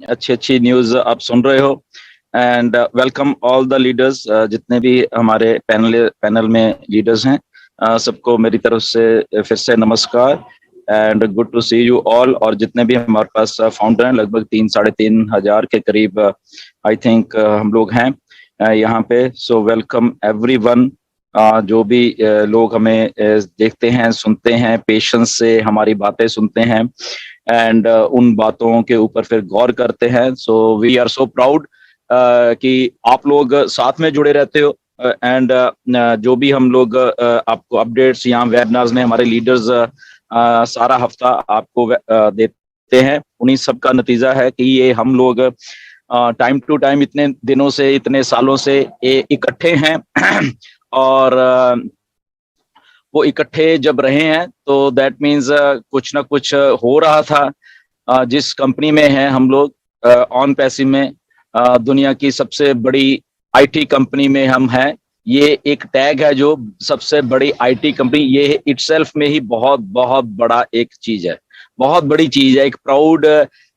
अच्छी अच्छी न्यूज आप सुन रहे हो। And welcome all the leaders, जितने भी हमारे पैनल में लीडर्स हैं, सबको मेरी तरफ से फिर से नमस्कार। And good to see you all. और जितने भी हमारे पास फाउंडर हैं, लगभग 3-3.5 हजार के करीब आई थिंक हम लोग हैं यहाँ पे। So welcome everyone. जो भी लोग हमें देखते हैं, सुनते हैं, पेशेंस से हमारी बातें सुनते हैं एंड उन बातों के ऊपर फिर गौर करते हैं। So we are so proud कि आप लोग साथ में जुड़े रहते हो। एंड जो भी हम लोग आपको अपडेट्स यहाँ वेबिनार्स में हमारे लीडर्स सारा हफ्ता आपको देते हैं, उन्हीं सब का नतीजा है कि ये हम लोग टाइम टू टाइम इतने दिनों से, इतने सालों से इकट्ठे हैं और वो इकट्ठे जब रहे हैं तो दैट मीन्स कुछ ना कुछ हो रहा था। जिस कंपनी में हैं हम लोग, ऑन पैसिव में, दुनिया की सबसे बड़ी आईटी कंपनी में हम हैं। ये एक टैग है जो सबसे बड़ी आईटी कंपनी, ये इटसेल्फ में ही बहुत बहुत बड़ा एक चीज है, बहुत बड़ी चीज है। एक प्राउड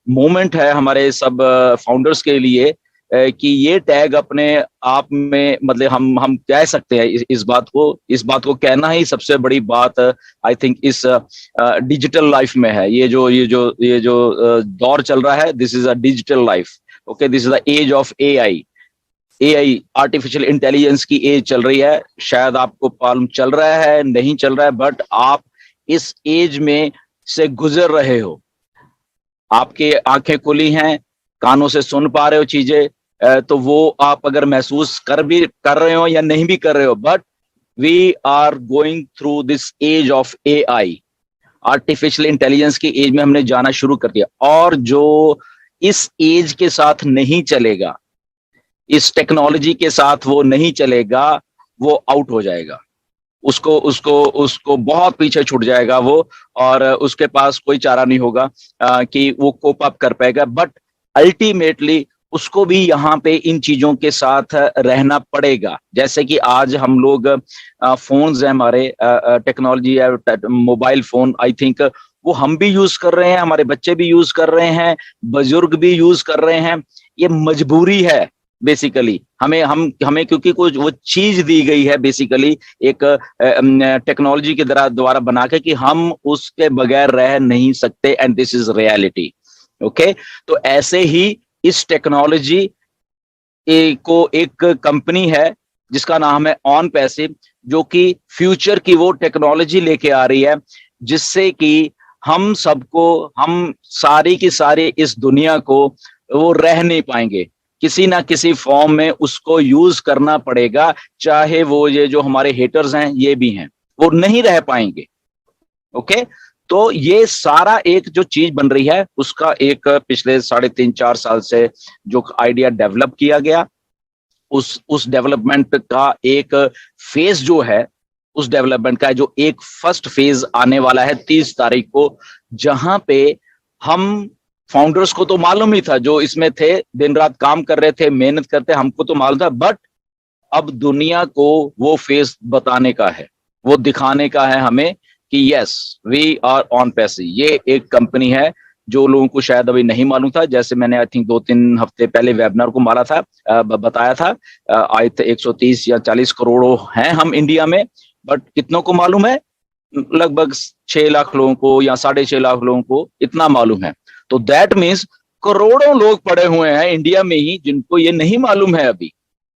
मोमेंट है हमारे सब फाउंडर्स के लिए कि ये टैग अपने आप में, मतलब हम कह सकते हैं इस बात को कहना ही सबसे बड़ी बात आई थिंक इस डिजिटल लाइफ में है। ये जो दौर चल रहा है, this is a digital life. Okay, this is the age of AI, artificial intelligence की एज चल रही है। शायद आपको मालूम चल रहा है, नहीं चल रहा है, बट आप इस एज में से गुजर रहे हो। आपके आंखें खुली हैं, कानों से सुन पा रहे हो चीजें, तो वो आप अगर महसूस कर रहे हो या नहीं भी कर रहे हो, but we are going through this age of AI, artificial intelligence की एज में हमने जाना शुरू कर दिया। और जो इस एज के साथ नहीं चलेगा, इस टेक्नोलॉजी के साथ वो नहीं चलेगा, वो आउट हो जाएगा। उसको उसको उसको बहुत पीछे छूट जाएगा वो, और उसके पास कोई चारा नहीं होगा कि वो कोप अप कर पाएगा। बट अल्टीमेटली उसको भी यहाँ पे इन चीजों के साथ रहना पड़ेगा। जैसे कि आज हम लोग फोन्स हैं हमारे, टेक्नोलॉजी है, मोबाइल फोन, आई थिंक वो हम भी यूज कर रहे हैं, हमारे बच्चे भी यूज कर रहे हैं, बुजुर्ग भी यूज कर रहे हैं। ये मजबूरी है बेसिकली। हमें क्योंकि कुछ वो चीज दी गई है बेसिकली, एक टेक्नोलॉजी के द्वारा बना के, कि हम उसके बगैर रह नहीं सकते, and this is reality. Okay, तो ऐसे ही इस टेक्नोलॉजी को एक कंपनी है जिसका नाम है ऑन पैसिव, जो कि फ्यूचर की वो टेक्नोलॉजी लेके आ रही है जिससे कि हम सबको, हम सारी की सारी इस दुनिया को, वो रह नहीं पाएंगे, किसी ना किसी फॉर्म में उसको यूज करना पड़ेगा। चाहे वो ये जो हमारे हेटर्स हैं ये भी हैं, वो नहीं रह पाएंगे। ओके, तो ये सारा एक जो चीज बन रही है, उसका एक पिछले 3.5-4 साल से जो आइडिया डेवलप किया गया, उस डेवलपमेंट का एक फेज जो है, उस डेवलपमेंट का जो एक फर्स्ट फेज आने वाला है 30 तारीख को, जहां पे हम फाउंडर्स को तो मालूम ही था, जो इसमें थे दिन रात काम कर रहे थे, मेहनत करते, हमको तो मालूम था, बट अब दुनिया को वो फेस बताने का है, वो दिखाने का है हमें कि यस, वी आर ऑन पैसे। ये एक कंपनी है जो लोगों को शायद अभी नहीं मालूम था। जैसे मैंने आई थिंक 2-3 हफ्ते पहले वेबिनार को मारा था, बताया था, आई 130 या 40 करोड़ हैं हम इंडिया में, बट कितनों को मालूम है? लगभग 6 लाख लोगों को या 6.5 लाख लोगों को इतना मालूम है। तो दैट मीन्स करोड़ों लोग पड़े हुए हैं इंडिया में ही जिनको ये नहीं मालूम है अभी।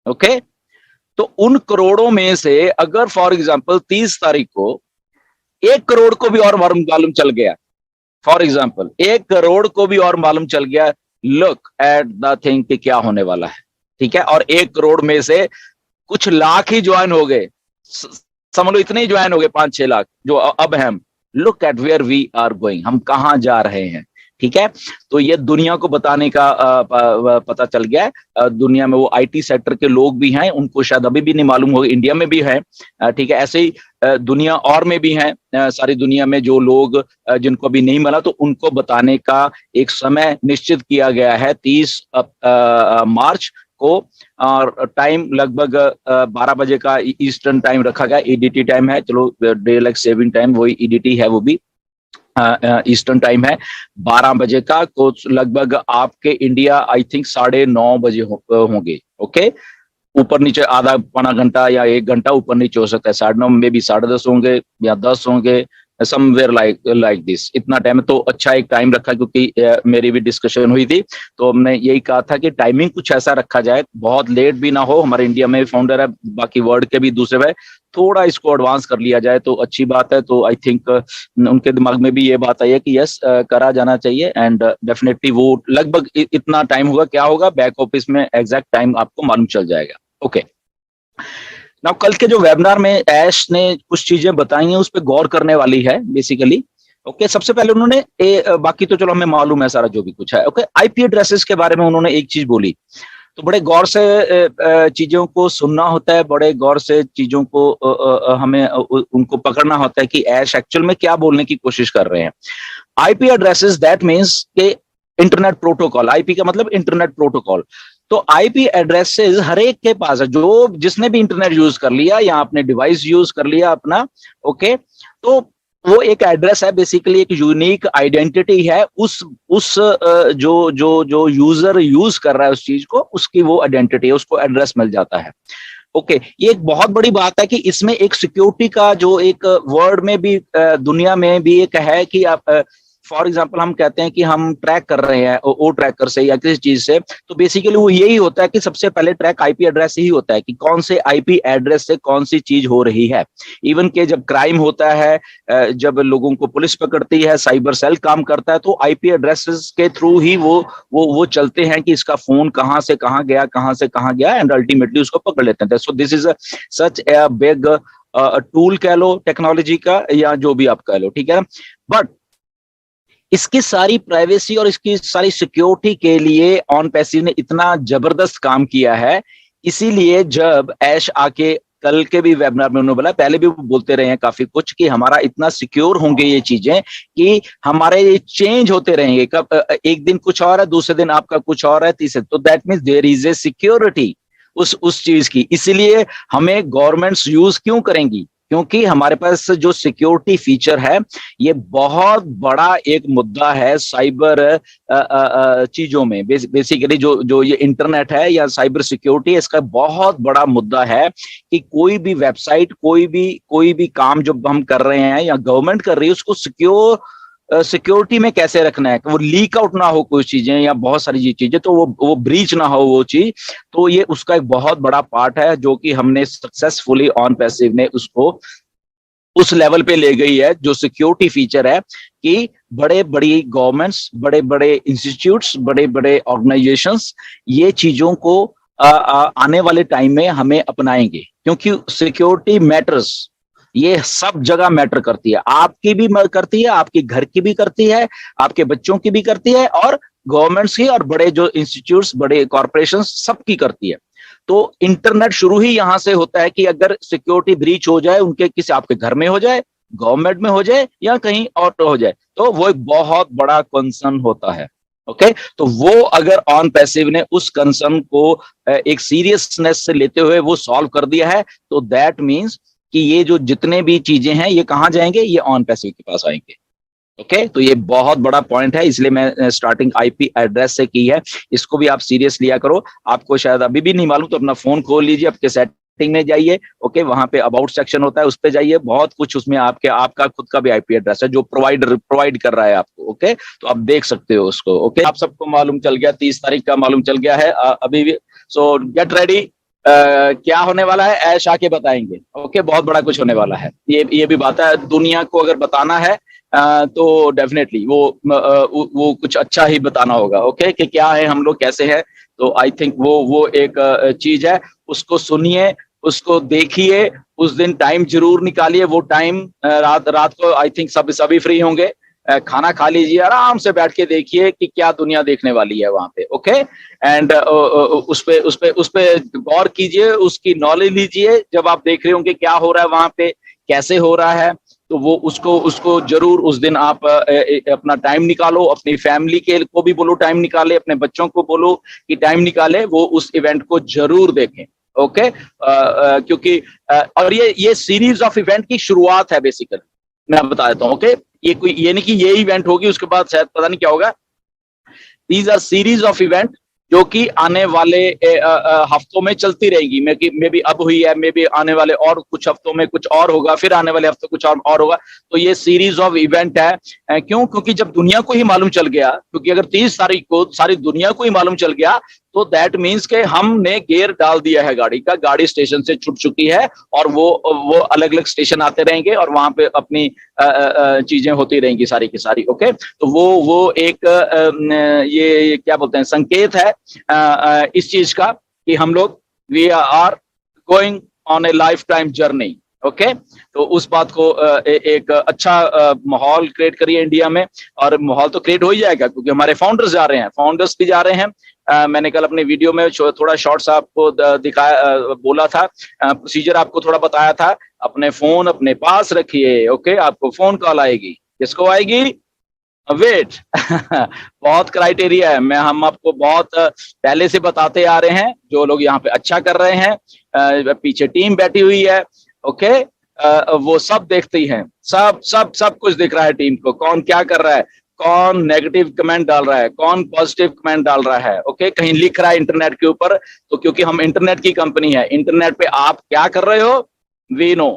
ओके, तो उन करोड़ों में से अगर फॉर एग्जांपल 30 तारीख को 1 करोड़ को भी और मालूम चल गया, फॉर एग्जांपल 1 करोड़ को भी और मालूम चल गया, लुक एट द थिंग कि क्या होने वाला है। ठीक है, और 1 करोड़ में से कुछ लाख ही ज्वाइन हो गए, समझ लो इतने ही ज्वाइन हो गए, 5-6 लाख जो अब हैं। Look at where we are going, हम कहां जा रहे हैं। ठीक है, तो ये दुनिया को बताने का पता चल गया है। दुनिया में वो आईटी सेक्टर के लोग भी हैं, उनको शायद अभी भी नहीं मालूम होगा, इंडिया में भी है। ठीक है, ऐसे ही दुनिया और में भी हैं, सारी दुनिया में जो लोग जिनको अभी नहीं मिला, तो उनको बताने का एक समय निश्चित किया गया है 30 मार्च को। और टाइम लगभग 12 बजे का ईस्टर्न टाइम रखा गया, ईडीटी टाइम है। चलो, डे लाइक सेविंग टाइम, वही ईडीटी है वो भी। ईस्टर्न टाइम है 12 बजे का, तो लगभग आपके इंडिया आई थिंक 9:30 बजे होंगे। ओके, ऊपर नीचे आधा पौना घंटा या 1 घंटा ऊपर नीचे हो सकता है, 9:30 में भी 10:30 होंगे या 10 होंगे, समवेयर लाइक दिस, इतना टाइम। तो अच्छा एक टाइम रखा, क्योंकि मेरी भी डिस्कशन हुई थी, तो हमने यही कहा था कि टाइमिंग कुछ ऐसा रखा जाए, बहुत लेट भी ना हो। हमारे इंडिया में फाउंडर है, बाकी वर्ल्ड के भी दूसरे भाई, थोड़ा इसको एडवांस कर लिया जाए तो अच्छी बात है। तो आई थिंक उनके दिमाग में भी ये बात आई है कि यस, करा जाना चाहिए, एंड डेफिनेटली वो लगभग इतना टाइम होगा, क्या होगा बैक ऑफिस में एग्जैक्ट टाइम आपको मालूम चल जाएगा। ओके, नाउ कल के जो वेबिनार में ऐश ने कुछ चीजें बताई हैं, उस पर गौर करने वाली है बेसिकली। ओके, सबसे पहले उन्होंने बाकी तो चलो हमें मालूम है सारा जो भी कुछ है। ओके, आईपी एड्रेसेस के बारे में उन्होंने एक चीज बोली, तो बड़े गौर से चीजों को सुनना होता है, बड़े गौर से चीजों को हमें उनको पकड़ना होता है कि ऐश एक्चुअल में क्या बोलने की कोशिश कर रहे हैं। आईपी एड्रेसेस दैट मीन्स के इंटरनेट प्रोटोकॉल, आईपी का मतलब इंटरनेट प्रोटोकॉल। तो आईपी एड्रेसेस हर एक के पास है, जो जिसने भी इंटरनेट यूज कर लिया या अपने डिवाइस यूज कर लिया अपना, ओके, तो वो एक एड्रेस है, बेसिकली एक यूनिक आइडेंटिटी है, उस जो यूजर यूज कर रहा है उस चीज को, उसकी वो आइडेंटिटी है, उसको एड्रेस मिल जाता है। ओके, ये एक बहुत बड़ी बात है कि इसमें एक सिक्योरिटी का जो एक वर्ड में भी दुनिया में भी एक है कि आप फॉर एग्जाम्पल हम कहते हैं कि हम ट्रैक कर रहे हैं ओ ट्रैकर से या किसी चीज से, तो बेसिकली वो यही होता है कि सबसे पहले ट्रैक आईपी एड्रेस ही होता है कि कौन से आईपी एड्रेस से कौन सी चीज हो रही है। इवन के जब क्राइम होता है, जब लोगों को पुलिस पकड़ती है, साइबर सेल काम करता है, तो आईपी एड्रेसेस के थ्रू ही वो चलते हैं कि इसका फोन कहाँ से कहाँ गया, कहाँ से कहाँ गया, एंड अल्टीमेटली उसको पकड़ लेते हैं। So this is such a big tool कह लो टेक्नोलॉजी का, या जो भी आप कह लो, ठीक है। बट इसकी सारी प्राइवेसी और इसकी सारी सिक्योरिटी के लिए ऑन पैसिव ने इतना जबरदस्त काम किया है। इसीलिए जब ऐश आके कल के भी वेबिनार में उन्होंने बोला, पहले भी वो बोलते रहे हैं काफी कुछ, कि हमारा इतना सिक्योर होंगे ये चीजें कि हमारे ये चेंज होते रहेंगे, कब एक दिन कुछ और है, दूसरे दिन आपका कुछ और है, तीसरे, तो that means there is a security उस चीज की। इसीलिए हमें गवर्नमेंट्स यूज क्यों करेंगी, क्योंकि हमारे पास जो सिक्योरिटी फीचर है, ये बहुत बड़ा एक मुद्दा है साइबर चीजों में। बेसिकली जो ये इंटरनेट है या साइबर सिक्योरिटी है, इसका बहुत बड़ा मुद्दा है कि कोई भी वेबसाइट, कोई भी काम जो हम कर रहे हैं या गवर्नमेंट कर रही है, उसको सिक्योरिटी में कैसे रखना है, वो लीक आउट ना हो कुछ चीजें या बहुत सारी चीजें, तो वो ब्रीच ना हो वो चीज। तो ये उसका एक बहुत बड़ा पार्ट है जो कि हमने सक्सेसफुली ऑन पैसिव ने उसको उस लेवल पे ले गई है, जो सिक्योरिटी फीचर है कि बड़े बड़ी गवर्नमेंट्स, बड़े बड़े इंस्टीट्यूट्स, बड़े बड़े ऑर्गेनाइजेशंस ये चीजों को आने वाले टाइम में हमें अपनाएंगे, क्योंकि सिक्योरिटी मैटर्स, ये सब जगह मैटर करती है। आपकी भी करती है, आपके घर की भी करती है, आपके बच्चों की भी करती है, और गवर्नमेंट्स की और बड़े जो इंस्टीट्यूट्स, बड़े कॉर्पोरेशन, सबकी करती है। तो इंटरनेट शुरू ही यहां से होता है कि अगर सिक्योरिटी ब्रीच हो जाए, उनके किसी आपके घर में हो जाए, गवर्नमेंट में हो जाए या कहीं और हो जाए, तो वो एक बहुत बड़ा कंसर्न होता है। ओके, तो वो अगर ऑन पैसिव ने उस कंसर्न को एक सीरियसनेस से लेते हुए वो सॉल्व कर दिया है, तो दैट मीन्स कि ये जो जितने भी चीजें हैं ये कहां जाएंगे, ये ऑन पैसिव के पास आएंगे। ओके, तो ये बहुत बड़ा पॉइंट है, इसलिए मैं स्टार्टिंग आईपी एड्रेस से की है। इसको भी आप सीरियस लिया करो। आपको शायद अभी भी नहीं मालूम तो अपना फोन खोल लीजिए, आपके सेटिंग में जाइए, ओके, वहां पे अबाउट सेक्शन होता है, उस पे जाइए, बहुत कुछ उसमें आपका खुद का भी आईपी एड्रेस है जो प्रोवाइड कर रहा है आपको। ओके, तो आप देख सकते हो उसको। ओके, आप सबको मालूम चल गया, 30 तारीख का मालूम चल गया है अभी भी। सो गेट रेडी। क्या होने वाला है ऐश आके बताएंगे। ओके, बहुत बड़ा कुछ होने वाला है। ये भी बात है, दुनिया को अगर बताना है तो डेफिनेटली वो कुछ अच्छा ही बताना होगा। ओके, कि क्या है, हम लोग कैसे हैं। तो आई थिंक वो एक चीज है, उसको सुनिए, उसको देखिए, उस दिन टाइम जरूर निकालिए। वो टाइम रात को आई थिंक सभी फ्री होंगे, खाना खा लीजिए, आराम से बैठ के देखिए कि क्या दुनिया देखने वाली है वहां पे। ओके, एंड उस पे गौर कीजिए, उसकी नॉलेज लीजिए। जब आप देख रहे होंगे क्या हो रहा है वहां पे, कैसे हो रहा है, तो वो उसको जरूर उस दिन आप अपना टाइम निकालो। अपनी फैमिली के को भी बोलो टाइम निकाले, अपने बच्चों को बोलो कि टाइम निकाले, वो उस इवेंट को जरूर देखें। ओके, क्योंकि और ये सीरीज ऑफ इवेंट की शुरुआत है बेसिकली। मैं बता देता हूँ। ओके, ये नहीं कि ये इवेंट होगी उसके बाद शायद पता नहीं क्या होगा। These R series of event जो कि आने वाले हफ्तों में चलती रहेगी। मे बी अब हुई है, मे बी आने वाले और कुछ हफ्तों में कुछ और होगा, फिर आने वाले हफ्ते कुछ और होगा। तो ये सीरीज ऑफ इवेंट है। क्यों? क्योंकि जब दुनिया को ही मालूम चल गया, क्योंकि अगर 30 तारीख को सारी दुनिया को ही मालूम चल गया तो दैट मीन्स के हमने गियर डाल दिया है गाड़ी का, गाड़ी स्टेशन से छूट चुकी है और वो अलग अलग स्टेशन आते रहेंगे और वहां पे अपनी चीजें होती रहेंगी सारी की सारी। ओके, तो वो एक ये क्या बोलते हैं, संकेत है इस चीज का कि हम लोग we are going on a life time journey. Okay, तो उस बात को एक अच्छा माहौल क्रिएट करिए इंडिया में, और माहौल तो क्रिएट हो ही जाएगा क्योंकि हमारे फाउंडर्स जा रहे हैं, फाउंडर्स भी जा रहे हैं। मैंने कल अपने वीडियो में थोड़ा शॉर्ट्स आपको दिखाया, बोला था, प्रोसीजर आपको थोड़ा बताया था। अपने फोन अपने पास रखिए। ओके, आपको फोन कॉल आएगी, किसको आएगी? वेट बहुत क्राइटेरिया है, हम आपको बहुत पहले से बताते आ रहे हैं। जो लोग यहाँ पे अच्छा कर रहे हैं, पीछे टीम बैठी हुई है। ओके, वो सब देखते ही हैं, सब सब सब कुछ दिख रहा है टीम को, कौन क्या कर रहा है, कौन नेगेटिव कमेंट डाल रहा है, कौन पॉजिटिव कमेंट डाल रहा है। ओके, कहीं लिख रहा है इंटरनेट के ऊपर, तो क्योंकि हम इंटरनेट की कंपनी है, इंटरनेट पे आप क्या कर रहे हो we know,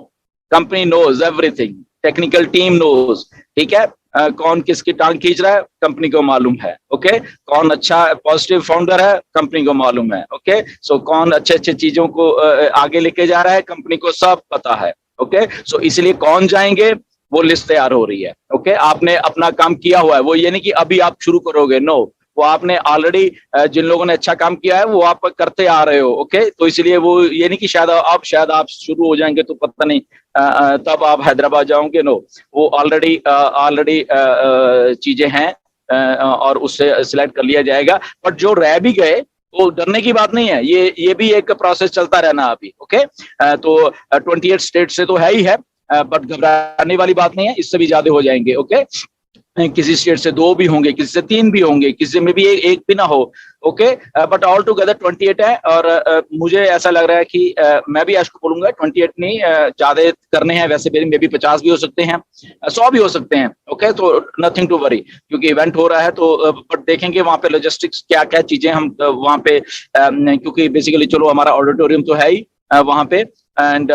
company knows everything, technical team knows. ठीक है, कौन किसकी टांग खींच रहा है कंपनी को मालूम है। ओके, कौन अच्छा पॉजिटिव फाउंडर है कंपनी को मालूम है। ओके, सो कौन अच्छे अच्छे चीजों को आगे लेके जा रहा है कंपनी को सब पता है। ओके, सो इसलिए कौन जाएंगे वो लिस्ट तैयार हो रही है। ओके, आपने अपना काम किया हुआ है, वो ये नहीं कि अभी आप शुरू करोगे, नो, वो आपने ऑलरेडी जिन लोगों ने अच्छा काम किया है वो आप करते आ रहे हो। ओके, तो इसलिए वो ये नहीं कि शायद आप शुरू हो जाएंगे तो पता नहीं तब आप हैदराबाद जाओगे, नो, वो ऑलरेडी चीजें हैं और उससे सिलेक्ट कर लिया जाएगा। बट जो रह भी गए तो डरने की बात नहीं है, ये भी एक प्रोसेस चलता रहना अभी। ओके, तो 28 स्टेट से तो है ही है, बट घबराने वाली बात नहीं है, इससे भी ज्यादा हो जाएंगे। ओके, किसी स्टेट से 2 भी होंगे, किसी से 3 भी होंगे, किसी में भी एक भी ना हो। ओके, बट ऑल टुगेदर 28 है। और मुझे ऐसा लग रहा है कि मैं भी आज को बोलूंगा 28 नहीं, ज्यादा करने हैं वैसे, मे भी 50 भी हो सकते हैं, 100 भी हो सकते हैं। ओके, तो नथिंग टू वरी, क्योंकि इवेंट हो रहा है तो बट देखेंगे वहां पे लॉजिस्टिक्स क्या क्या चीजें हम वहां पे, क्योंकि बेसिकली चलो हमारा ऑडिटोरियम तो है ही वहां पे, एंड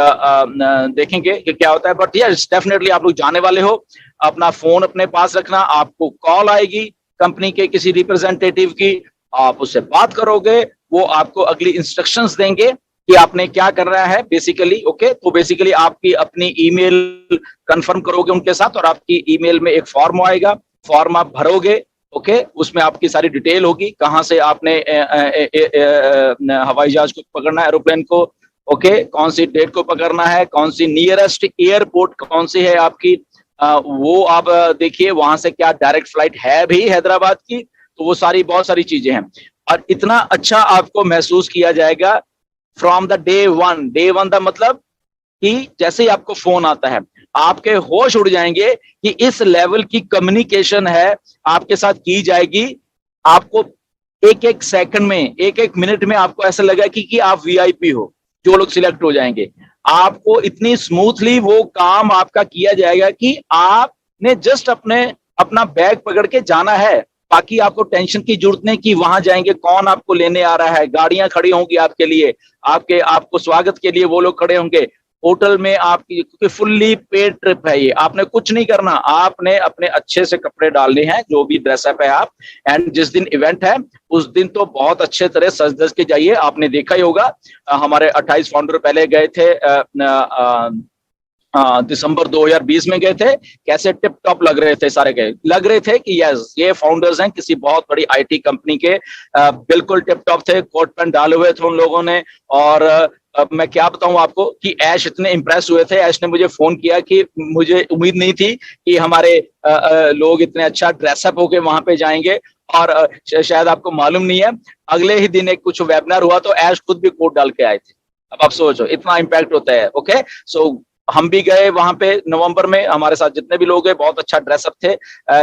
देखेंगे कि क्या होता है। बट यस, डेफिनेटली आप लोग जाने वाले हो, अपना फोन अपने पास रखना, आपको कॉल आएगी कंपनी के किसी रिप्रेजेंटेटिव की, आप उससे बात करोगे, वो आपको अगली इंस्ट्रक्शंस देंगे कि आपने क्या करना है बेसिकली। ओके, तो बेसिकली आपकी अपनी ईमेल कंफर्म करोगे उनके साथ, और आपकी ईमेल में एक फॉर्म आएगा, फॉर्म आप भरोगे। ओके, उसमें आपकी सारी डिटेल होगी, कहाँ से आपने हवाई जहाज को पकड़ना है, एरोप्लेन को। ओके, कौन सी डेट को पकड़ना है, कौन सी नियरेस्ट एयरपोर्ट कौन सी है आपकी, वो आप देखिए, वहां से क्या डायरेक्ट फ्लाइट है भी हैदराबाद की, तो वो सारी बहुत सारी चीजें हैं। और इतना अच्छा आपको महसूस किया जाएगा from the day one. Day one का मतलब कि जैसे ही आपको फोन आता है आपके होश उड़ जाएंगे कि इस लेवल की कम्युनिकेशन है आपके साथ की जाएगी। आपको एक एक सेकंड में, एक एक मिनट में आपको ऐसा लगा कि आप वीआईपी हो, जो लोग सिलेक्ट हो जाएंगे। आपको इतनी स्मूथली वो काम आपका किया जाएगा कि आपने जस्ट अपना बैग पकड़ के जाना है, बाकी आपको टेंशन की जरूरत नहीं कि वहां जाएंगे कौन आपको लेने आ रहा है, गाड़ियां खड़ी होंगी आपके लिए, आपको स्वागत के लिए वो लोग खड़े होंगे होटल में आपकी, क्योंकि फुल्ली पेड ट्रिप है ये। आपने कुछ नहीं करना, आपने अपने अच्छे से कपड़े डालने हैं, जो भी ड्रेसअप है आप, एंड जिस दिन इवेंट है उस दिन तो बहुत अच्छे तरह सज धज के जाइए। आपने देखा ही होगा हमारे 28 फाउंडर पहले गए थे, दिसंबर 2020 में गए थे, कैसे टिप टॉप लग रहे थे, सारे गए, लग रहे थे कि यस ये फाउंडर्स हैं किसी बहुत बड़ी आईटी कंपनी के, बिल्कुल टिप टॉप थे, कोट पैंट डाले हुए थे उन लोगों ने। और अब मैं क्या बताऊं आपको कि ऐश इतने इंप्रेस हुए थे, ऐश ने मुझे फोन किया कि मुझे उम्मीद नहीं थी कि हमारे लोग इतने अच्छा ड्रेसअप होके वहां पे जाएंगे। और शायद आपको मालूम नहीं है, अगले ही दिन एक कुछ वेबिनार हुआ तो ऐश खुद भी कोट डाल के आए थे। अब आप सोचो इतना इम्पैक्ट होता है। ओके, सो हम भी गए वहां पे नवंबर में, हमारे साथ जितने भी लोग हैं बहुत अच्छा ड्रेसअप थे,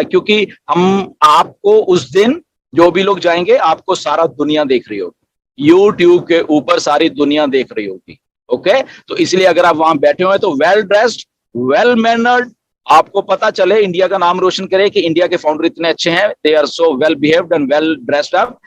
क्योंकि हम आपको उस दिन जो भी लोग जाएंगे आपको सारा दुनिया देख रही होगी, यूट्यूब के ऊपर सारी दुनिया देख रही होगी। ओके, तो इसलिए अगर आप वहां बैठे हुए हैं तो वेल ड्रेस्ड, वेल मैनर्ड, आपको पता चले, इंडिया का नाम रोशन करे कि इंडिया के फाउंडर इतने अच्छे हैं, they are so well behaved and well dressed up,